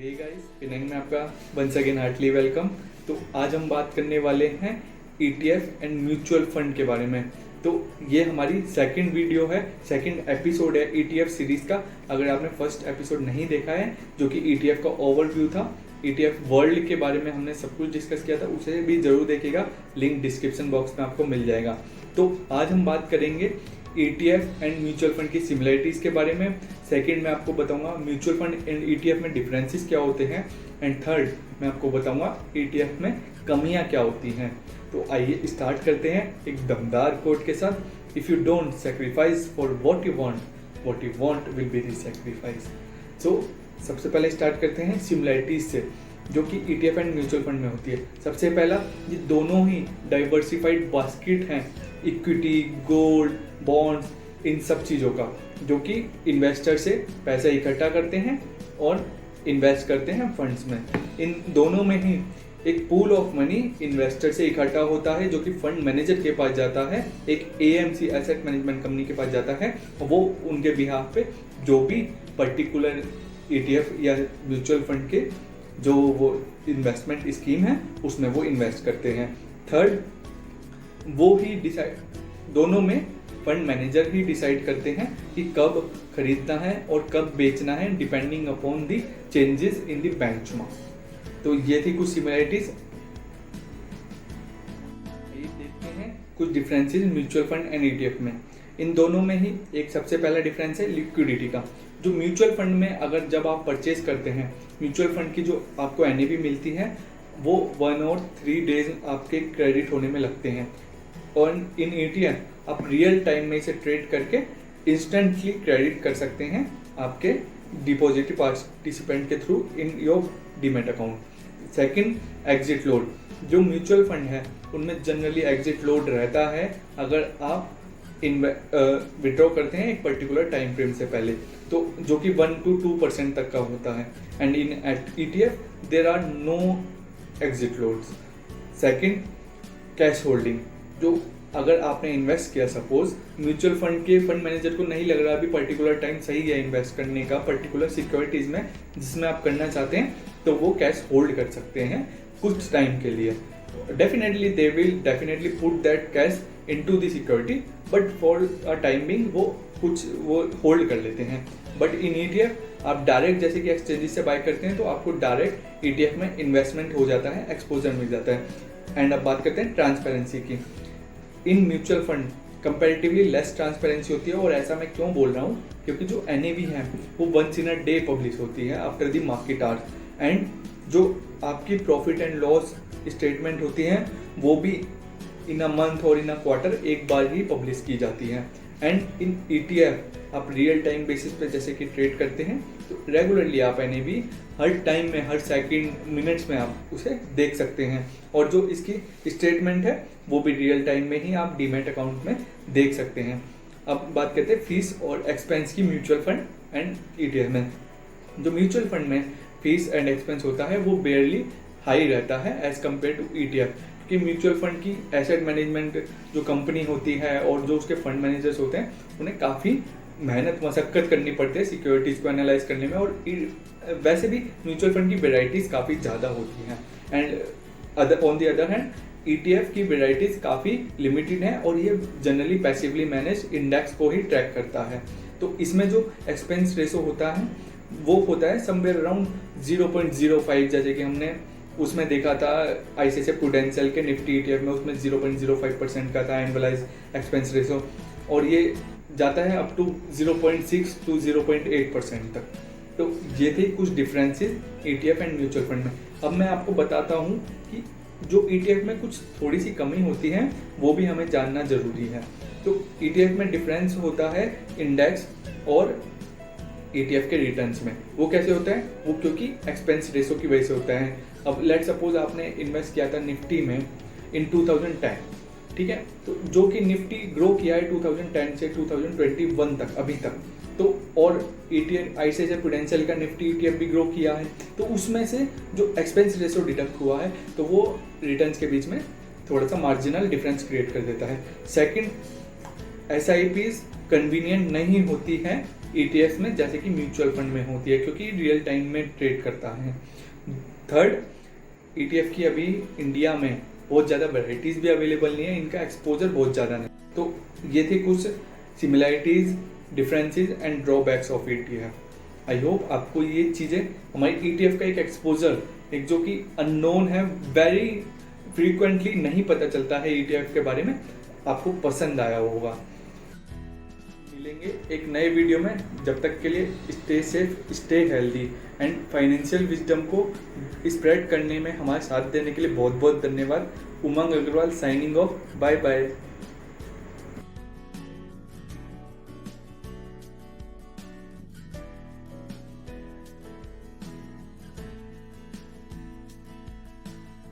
Hey guys, पिनंग में आपका once again Hartley welcome. तो आज हम बात करने वाले हैं ETF एंड म्यूचुअल फंड के बारे में। तो ये हमारी सेकंड वीडियो है, सेकंड एपिसोड है ETF सीरीज का। अगर आपने फर्स्ट एपिसोड नहीं देखा है, जो कि ETF का ओवरव्यू था, ETF वर्ल्ड के बारे में हमने सब कुछ डिस्कस किया था, उसे भी जरूर देखिएगा। लिंक डिस्क्रिप्शन बॉक्स में आपको मिल जाएगा। तो आज हम बात करेंगे ETF एंड म्यूचुअल फंड की सिमिलरिटीज़ के बारे में। सेकंड मैं आपको बताऊंगा म्यूचुअल फंड एंड ETF में डिफरेंसेस क्या होते हैं। एंड थर्ड मैं आपको बताऊंगा ETF में कमियां क्या होती हैं। तो आइए स्टार्ट करते हैं एक दमदार कोट के साथ। If you don't sacrifice for what you want will be the sacrifice. So सबसे पहले स्टार्ट करते हैं सिमिलरिटीज से, जो कि ETF एंड म्यूचुअल फंड में होती है। सबसे पहला, ये दोनों ही डाइवर्सिफाइड बास्केट हैं इक्विटी, गोल्ड, बॉन्ड्स, इन सब चीज़ों का, जो कि इन्वेस्टर से पैसा इकट्ठा करते हैं और इन्वेस्ट करते हैं फंड्स में। इन दोनों में ही एक पूल ऑफ मनी इन्वेस्टर से इकट्ठा होता है, जो कि फंड मैनेजर के पास जाता है, एक AMC एसेट मैनेजमेंट कंपनी के पास जाता है। वो उनके बिहाफ पे जो भी पर्टिकुलर ETF या म्यूचुअल फंड के जो वो इन्वेस्टमेंट स्कीम है उसमें वो इन्वेस्ट करते हैं। थर्ड, वो ही डिसाइड, दोनों में फंड मैनेजर ही डिसाइड करते हैं कि कब खरीदना है और कब बेचना है, depending upon the changes in the benchmark. तो ये थी कुछ सिमिलरिटीज। ये देखते हैं कुछ differences mutual fund and ETF में। इन दोनों में ही एक सबसे पहला डिफरेंस है लिक्विडिटी का। जो म्यूचुअल फंड में अगर जब आप परचेज करते हैं, म्यूचुअल फंड की जो आपको NAV मिलती है वो 1 और 3 डेज आपके क्रेडिट होने में लगते हैं। और इन ETF आप रियल टाइम में इसे ट्रेड करके इंस्टेंटली क्रेडिट कर सकते हैं आपके डिपॉजिटरी पार्टिसिपेंट के through in your demat account. Second, exit load. जो म्यूचुअल फंड है उनमें जनरली एग्जिट लोड रहता है अगर आप विड्रॉ करते हैं एक पर्टिकुलर टाइम फ्रेम से पहले, तो जो कि 1 to 2% तक का होता है। And in ETF there are no exit loads. Second, cash holding. जो अगर आपने इन्वेस्ट किया, सपोज म्यूचुअल फंड के फंड मैनेजर को नहीं लग रहा अभी पर्टिकुलर टाइम सही है इन्वेस्ट करने का पर्टिकुलर सिक्योरिटीज में जिसमें आप करना चाहते हैं, तो वो कैश होल्ड कर सकते हैं कुछ टाइम के लिए। Definitely they will definitely put that cash into the security, but for a time being वो होल्ड कर लेते हैं। बट इन ETF आप डायरेक्ट जैसे कि एक्सचेंजेस से बाय करते हैं, तो आपको डायरेक्ट ETF में इन्वेस्टमेंट हो जाता है, एक्सपोजर मिल जाता है। एंड अब बात करते हैं ट्रांसपेरेंसी की। In mutual fund comparatively less transparency होती है। और ऐसा मैं क्यों बोल रहा हूँ, क्योंकि जो NAV है वो once in a day publish होती है after the market hours. And जो आपकी प्रॉफिट एंड लॉस स्टेटमेंट होती हैं वो भी इन अ मंथ और इन अ क्वार्टर एक बार ही पब्लिश की जाती है। एंड इन ETF आप रियल टाइम बेसिस पे जैसे कि ट्रेड करते हैं, तो रेगुलरली आप NAV हर टाइम में, हर सेकंड, मिनट्स में आप उसे देख सकते हैं। और जो इसकी स्टेटमेंट है वो भी रियल टाइम में ही आप डीमैट अकाउंट में देख सकते हैं। अब बात करते हैं फीस और एक्सपेंस की म्यूचुअल फंड एंड ETF में। जो म्यूचुअल फंड में फीस एंड एक्सपेंस होता है वो बेयरली हाई रहता है एज कम्पेयर टू ETF, क्योंकि म्यूचुअल फंड की एसेट मैनेजमेंट जो कंपनी होती है और जो उसके फंड मैनेजर्स होते हैं उन्हें काफ़ी मेहनत मशक्कत करनी पड़ती है सिक्योरिटीज़ को एनालाइज करने में। और वैसे भी म्यूचुअल फंड की वेराइटीज़ काफ़ी ज़्यादा होती हैं। And on the other hand ETF की वेराइटीज़ काफ़ी लिमिटेड हैं और ये जनरली पैसिवली मैनेज इंडेक्स को ही ट्रैक करता है। तो इसमें जो एक्सपेंस रेशो होता है वो होता है समवेयर अराउंड 0.05, जैसे कि हमने उसमें देखा था ICICI प्रूडेंशियल के निफ्टी ETF में, उसमें 0.05% का था एनुअलाइज एक्सपेंस रेशो, और ये जाता है अप टू 0.6 to 0.8% तक। तो ये थे कुछ differences ETF and mutual fund में। अब मैं आपको बताता हूँ कि जो ETF में कुछ थोड़ी सी कमी होती है वो भी हमें जानना जरूरी है। तो ETF में डिफरेंस होता है इंडेक्स और ETF के रिटर्न्स में। वो कैसे होता है, वो क्योंकि एक्सपेंस रेशो की वजह से होता है। अब लेट सपोज आपने इन्वेस्ट किया था निफ्टी में इन 2010, ठीक है, तो जो कि निफ्टी ग्रो किया है 2010 से 2021 तक अभी तक, तो और ETF ICICI प्रूडेंशियल का निफ्टी ETF भी ग्रो किया है, तो उसमें से जो एक्सपेंस रेशो डिडक्ट हुआ है तो वो रिटर्न्स के बीच में थोड़ा सा मार्जिनल डिफरेंस क्रिएट कर देता है। सेकंड, SIPs कन्वीनियंट नहीं होती है ईटीएफ में जैसे कि म्यूचुअल फंड में होती है, क्योंकि रियल टाइम में ट्रेड करता है। थर्ड, ईटीएफ की अभी इंडिया में बहुत ज़्यादा वैराइटीज़ भी अवेलेबल नहीं है, इनका एक्सपोजर बहुत ज़्यादा नहीं। तो ये थी कुछ similarities, differences and drawbacks of ETF. I hope आपको ये चीज़ें, हमारी ईटीएफ का एक एक्सपोजर, एक जो कि अननोन है, वेरी फ्रीक्वेंटली नहीं पता चलता है ईटीएफ के बारे में, आपको पसंद आया होगा। मिलेंगे एक नए वीडियो में, जब तक के लिए stay safe, stay healthy and financial wisdom को स्प्रेड करने में हमारे साथ देने के लिए बहुत बहुत धन्यवाद। Umang Agarwal signing off, bye bye.